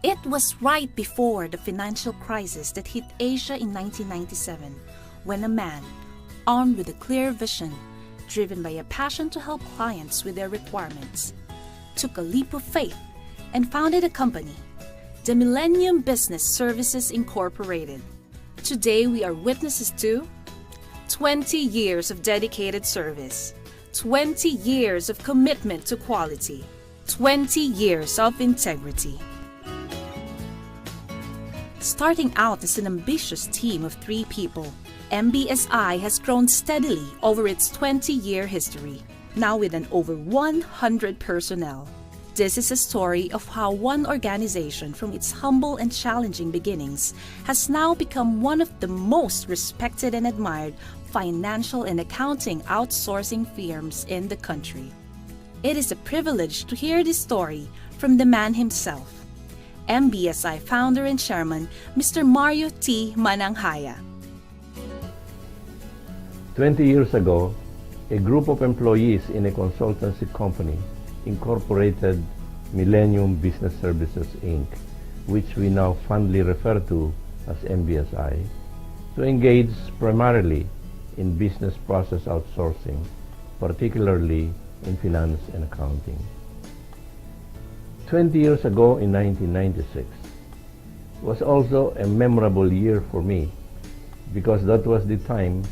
It was right before the financial crisis that hit Asia in 1997, when a man, armed with a clear vision, driven by a passion to help clients with their requirements, took a leap of faith and founded a company, the Millennium Business Services Incorporated. Today we are witnesses to 20 years of dedicated service, 20 years of commitment to quality, 20 years of integrity. Starting out as an ambitious team of 3 people, MBSI has grown steadily over its 20-year history, now with an over 100 personnel. This is a story of how one organization from its humble and challenging beginnings has now become one of the most respected and admired financial and accounting outsourcing firms in the country. It is a privilege to hear this story from the man himself, MBSI founder and chairman, Mr. Mario T. Mananghaya. 20 years ago, a group of employees in a consultancy company incorporated Millennium Business Services, Inc., which we now fondly refer to as MBSI, to engage primarily in business process outsourcing, particularly in finance and accounting. 20 years ago in 1996 was also a memorable year for me because that was the time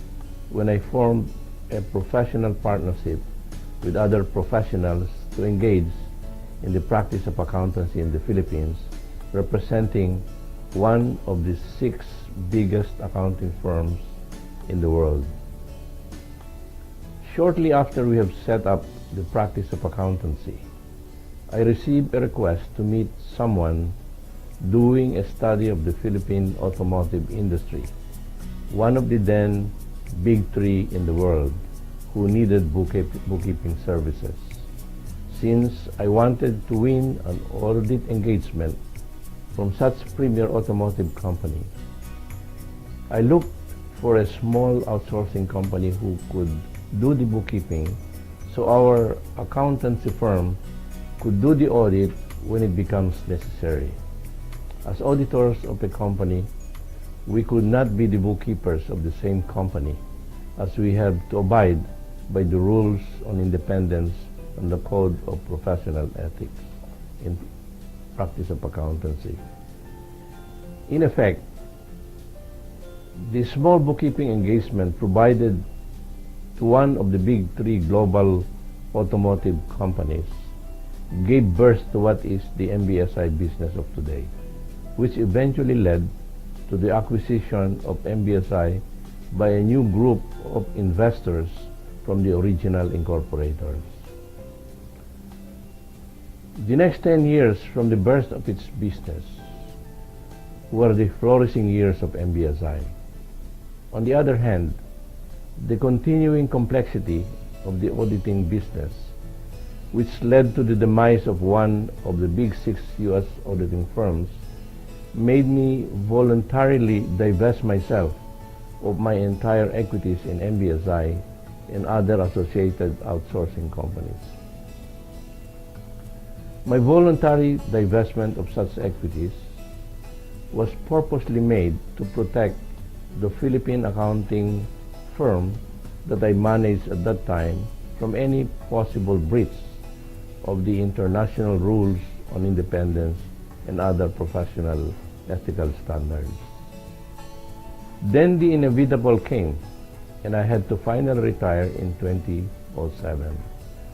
when I formed a professional partnership with other professionals to engage in the practice of accountancy in the Philippines, representing one of the 6 biggest accounting firms in the world. Shortly after we have set up the practice of accountancy, I received a request to meet someone doing a study of the Philippine automotive industry, one of the then big 3 in the world, who needed bookkeeping services. Since I wanted to win an audit engagement from such premier automotive company, I looked for a small outsourcing company who could do the bookkeeping so our accountancy firm could do the audit when it becomes necessary. As auditors of a company, we could not be the bookkeepers of the same company, as we have to abide by the rules on independence and the code of professional ethics in practice of accountancy. In effect, the small bookkeeping engagement provided to one of the big 3 global automotive companies gave birth to what is the MBSI business of today, which eventually led to the acquisition of MBSI by a new group of investors from the original incorporators. The next 10 years from the birth of its business were the flourishing years of MBSI. On the other hand, the continuing complexity of the auditing business, which led to the demise of one of the big 6 U.S. auditing firms, made me voluntarily divest myself of my entire equities in MBSI and other associated outsourcing companies. My voluntary divestment of such equities was purposely made to protect the Philippine accounting firm that I managed at that time from any possible breach of the international rules on independence and other professional ethical standards. Then the inevitable came, and I had to finally retire in 2007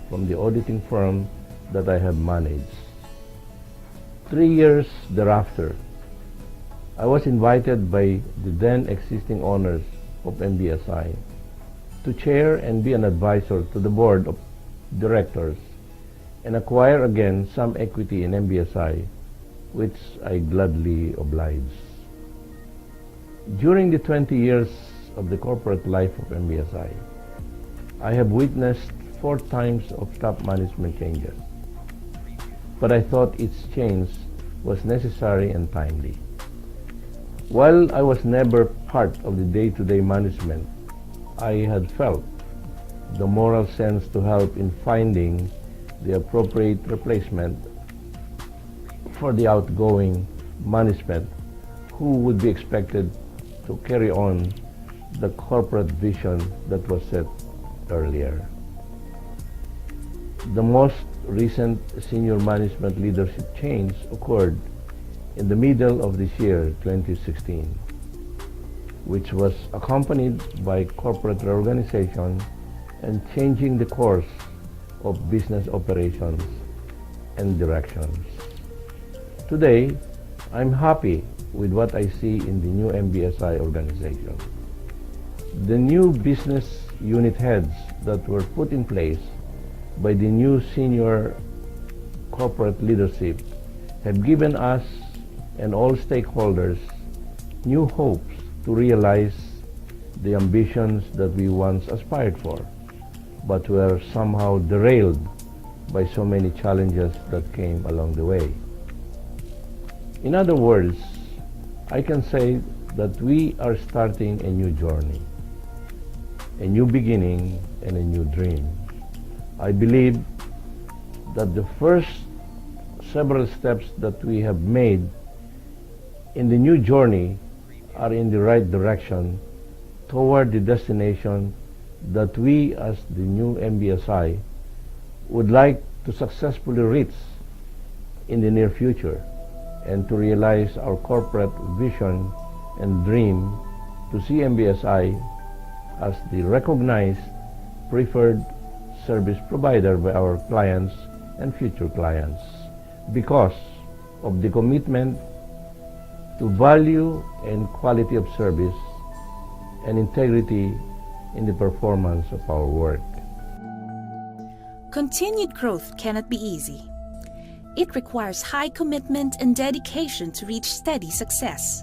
from the auditing firm that I have managed. 3 years thereafter, I was invited by the then existing owners of MBSI to chair and be an advisor to the board of directors and acquire again some equity in MBSI, which I gladly obliged. During the 20 years of the corporate life of MBSI, I have witnessed 4 times of top management changes, but I thought its change was necessary and timely. While I was never part of the day-to-day management, I had felt the moral sense to help in finding the appropriate replacement for the outgoing management who would be expected to carry on the corporate vision that was set earlier. The most recent senior management leadership change occurred in the middle of this year, 2016, which was accompanied by corporate reorganization and changing the course of business operations and directions. Today, I'm happy with what I see in the new MBSI organization. The new business unit heads that were put in place by the new senior corporate leadership have given us and all stakeholders new hopes to realize the ambitions that we once aspired for, but were somehow derailed by so many challenges that came along the way. In other words, I can say that we are starting a new journey, a new beginning, and a new dream. I believe that the first several steps that we have made in the new journey are in the right direction toward the destination that we as the new MBSI would like to successfully reach in the near future, and to realize our corporate vision and dream to see MBSI as the recognized preferred service provider by our clients and future clients because of the commitment to value and quality of service and integrity in the performance of our work. Continued growth cannot be easy. It requires high commitment and dedication to reach steady success.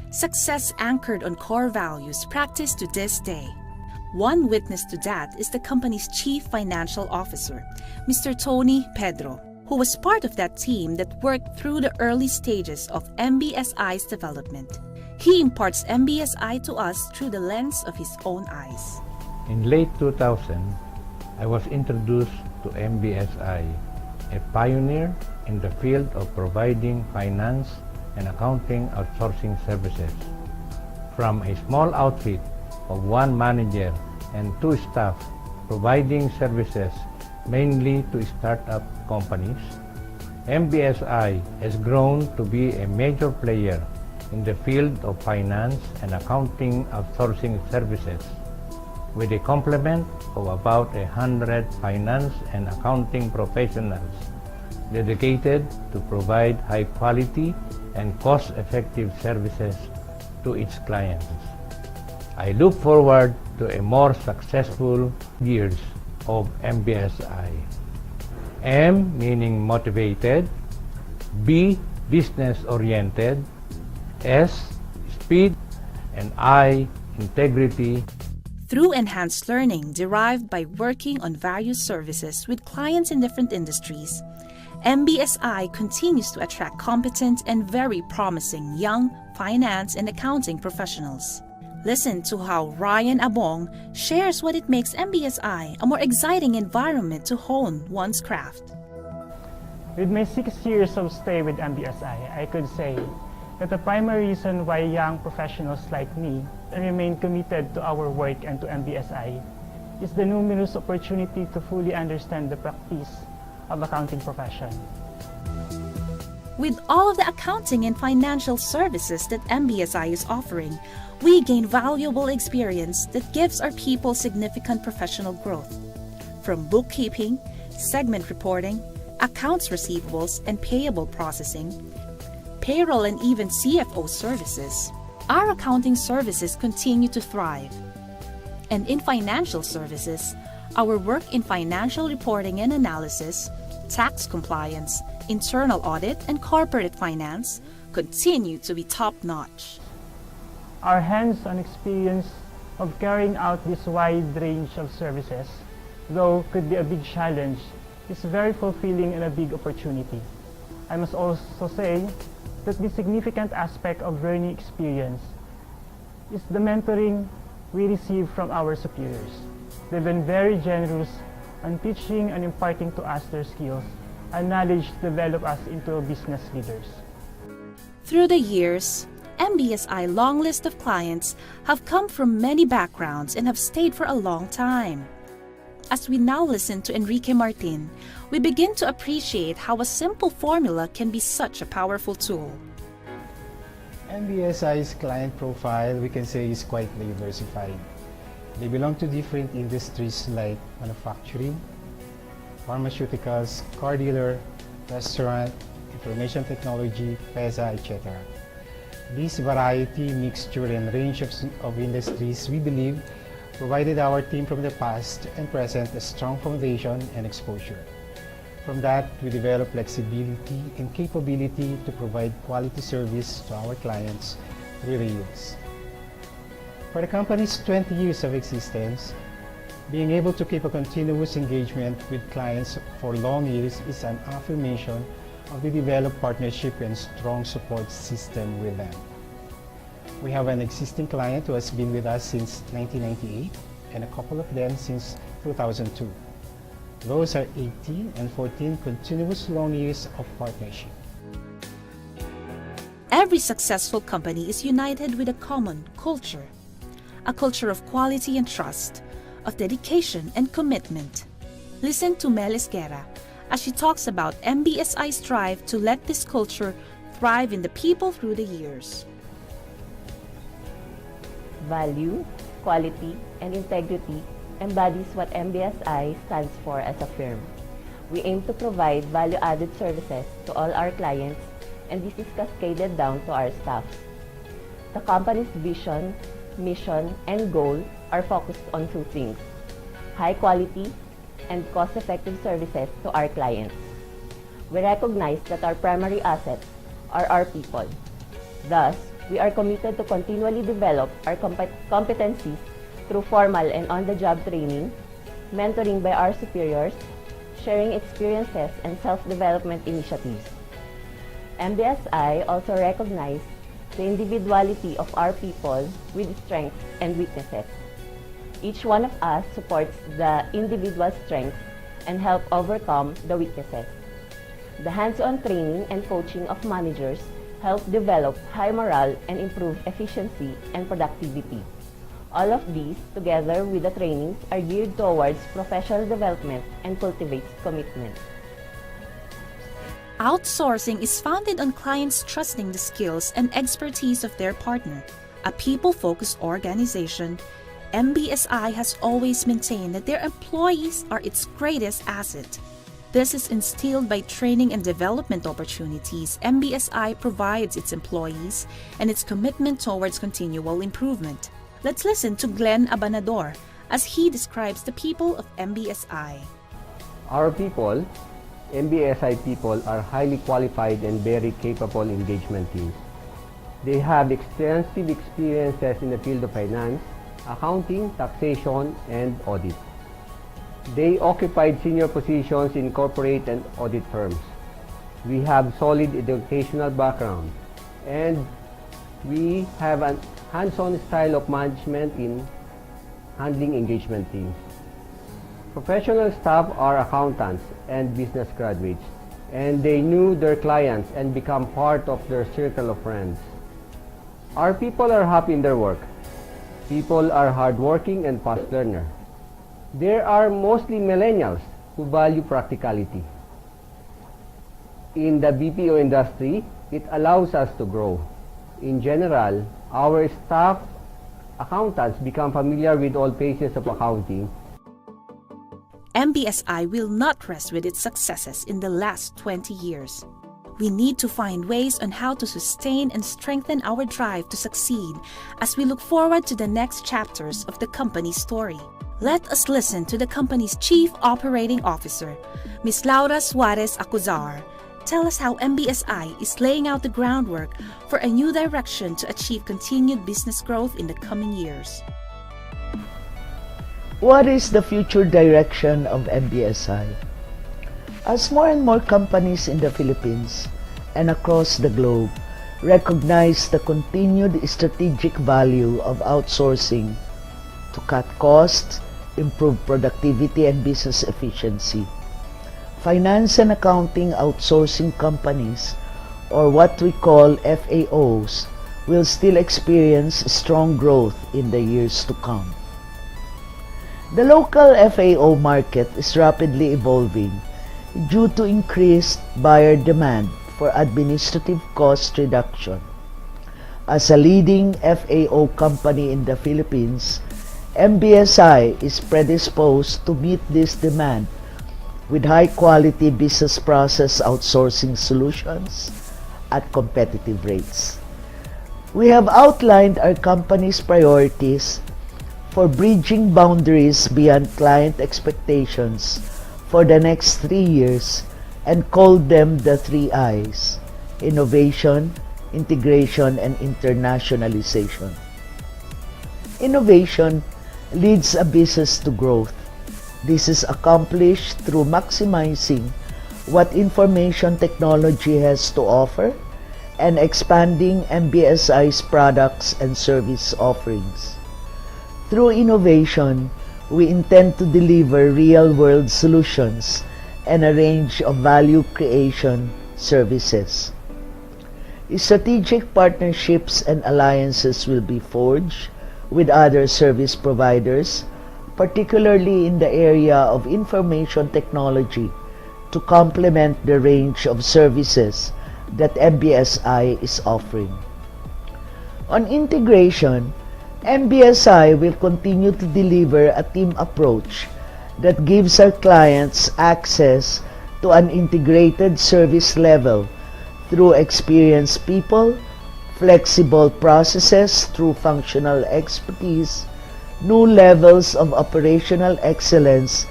Success anchored on core values practiced to this day. One witness to that is the company's Chief Financial Officer, Mr. Tony Pedro, who was part of that team that worked through the early stages of MBSI's development. He imparts MBSI to us through the lens of his own eyes. In late 2000, I was introduced to MBSI, a pioneer in the field of providing finance and accounting outsourcing services. From a small outfit of one manager and two staff providing services mainly to startup companies, MBSI has grown to be a major player in the field of finance and accounting outsourcing services, with a complement of about 100 finance and accounting professionals dedicated to provide high-quality and cost-effective services to its clients. I look forward to a more successful years of MBSI. M meaning motivated, B business-oriented, S speed, and I integrity. Through enhanced learning derived by working on various services with clients in different industries, MBSI continues to attract competent and very promising young finance and accounting professionals. Listen to how Ryan Abong shares what it makes MBSI a more exciting environment to hone one's craft. With my 6 years of stay with MBSI, I could say that the primary reason why young professionals like me remain committed to our work and to MBSI is the numerous opportunity to fully understand the practice of accounting profession. With all of the accounting and financial services that MBSI is offering, we gain valuable experience that gives our people significant professional growth. From bookkeeping, segment reporting, accounts receivables and payable processing, payroll and even CFO services, our accounting services continue to thrive. And in financial services, our work in financial reporting and analysis, tax compliance, internal audit, and corporate finance continue to be top-notch. Our hands-on experience of carrying out this wide range of services, though could be a big challenge, is very fulfilling and a big opportunity. I must also say that the significant aspect of learning experience is the mentoring we receive from our superiors. They've been very generous on teaching and imparting to us their skills and knowledge to develop us into business leaders. Through the years, MBSI long list of clients have come from many backgrounds and have stayed for a long time. As we now listen to Enrique Martin, we begin to appreciate how a simple formula can be such a powerful tool. MBSI's client profile, we can say, is quite diversified. They belong to different industries like manufacturing, pharmaceuticals, car dealer, restaurant, information technology, PESA, etc. This variety, mixture, and range of industries, we believe, provided our team from the past and present a strong foundation and exposure. From that, we develop flexibility and capability to provide quality service to our clients through the years. For the company's 20 years of existence, being able to keep a continuous engagement with clients for long years is an affirmation of the developed partnership and strong support system with them. We have an existing client who has been with us since 1998 and a couple of them since 2002. Those are 18 and 14 continuous long years of partnership. Every successful company is united with a common culture, a culture of quality and trust, of dedication and commitment. Listen to Mel Esguerra as she talks about MBSI's strive to let this culture thrive in the people through the years. Value, quality, and integrity embodies what MBSI stands for as a firm. We aim to provide value-added services to all our clients, and this is cascaded down to our staffs. The company's vision, mission, and goal are focused on two things: high quality and cost-effective services to our clients. We recognize that our primary assets are our people. Thus, we are committed to continually develop our competencies through formal and on-the-job training, mentoring by our superiors, sharing experiences, and self-development initiatives. MBSI also recognizes the individuality of our people with strengths and weaknesses. Each one of us supports the individual strengths and help overcome the weaknesses. The hands-on training and coaching of managers help develop high morale and improve efficiency and productivity. All of these, together with the trainings, are geared towards professional development and cultivates commitment. Outsourcing is founded on clients trusting the skills and expertise of their partner. A people-focused organization, MBSI has always maintained that their employees are its greatest asset. This is instilled by training and development opportunities MBSI provides its employees and its commitment towards continual improvement. Let's listen to Glenn Abanador as he describes the people of MBSI. Our people, MBSI people, are highly qualified and very capable engagement teams. They have extensive experiences in the field of finance, accounting, taxation, and audit. They occupied senior positions in corporate and audit firms. We have solid educational background, and we have a hands-on style of management in handling engagement teams. Professional staff are accountants and business graduates, and they knew their clients and become part of their circle of friends. Our people are happy in their work. People are hardworking and fast learner. There are mostly millennials who value practicality. In the BPO industry, it allows us to grow. In general, our staff accountants become familiar with all phases of accounting. MBSI will not rest with its successes in the last 20 years. We need to find ways on how to sustain and strengthen our drive to succeed as we look forward to the next chapters of the company's story. Let us listen to the company's Chief Operating Officer, Ms. Laura Suarez Acuzar, tell us how MBSI is laying out the groundwork for a new direction to achieve continued business growth in the coming years. What is the future direction of MBSI? As more and more companies in the Philippines and across the globe recognize the continued strategic value of outsourcing to cut costs, improve productivity and business efficiency, finance and accounting outsourcing companies, or what we call FAOs, will still experience strong growth in the years to come. The local FAO market is rapidly evolving due to increased buyer demand for administrative cost reduction. As a leading FAO company in the Philippines, MBSI is predisposed to meet this demand with high-quality business process outsourcing solutions at competitive rates. We have outlined our company's priorities for bridging boundaries beyond client expectations for the next 3 years and called them the 3 I's: innovation, integration, and internationalization. Innovation leads a business to growth. This is accomplished through maximizing what information technology has to offer and expanding MBSI's products and service offerings. Through innovation, we intend to deliver real-world solutions and a range of value creation services. Strategic partnerships and alliances will be forged with other service providers, particularly in the area of information technology, to complement the range of services that MBSI is offering. On integration, MBSI will continue to deliver a team approach that gives our clients access to an integrated service level through experienced people, flexible processes through functional expertise, new levels of operational excellence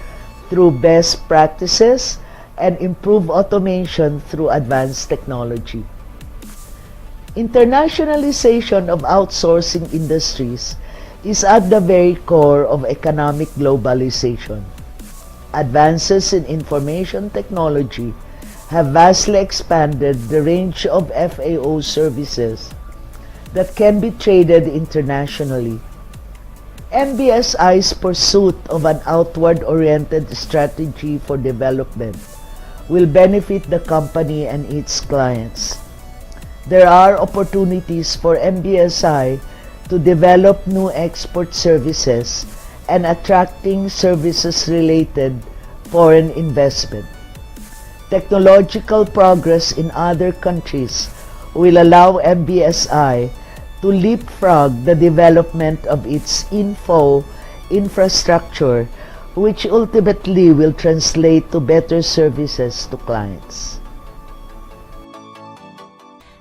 through best practices, and improve automation through advanced technology. Internationalization of outsourcing industries is at the very core of economic globalization. Advances in information technology have vastly expanded the range of FAO services that can be traded internationally. MBSI's pursuit of an outward-oriented strategy for development will benefit the company and its clients. There are opportunities for MBSI to develop new export services and attracting services-related foreign investment. Technological progress in other countries will allow MBSI to leapfrog the development of its infrastructure, which ultimately will translate to better services to clients.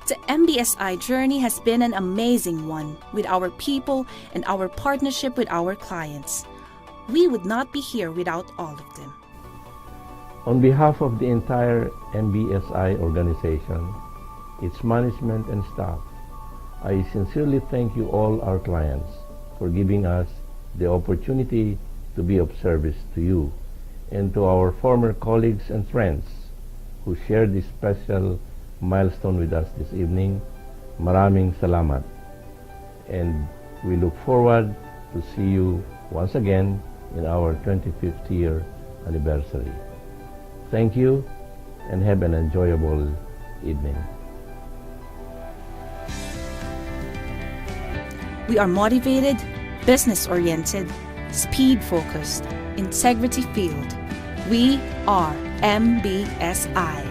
The MBSI journey has been an amazing one with our people and our partnership with our clients. We would not be here without all of them. On behalf of the entire MBSI organization, its management and staff, I sincerely thank you all our clients for giving us the opportunity to be of service to you, and to our former colleagues and friends who shared this special milestone with us this evening. Maraming salamat. And we look forward to see you once again in our 25th year anniversary. Thank you and have an enjoyable evening. We are motivated, business-oriented, speed-focused, integrity-filled. We are MBSI.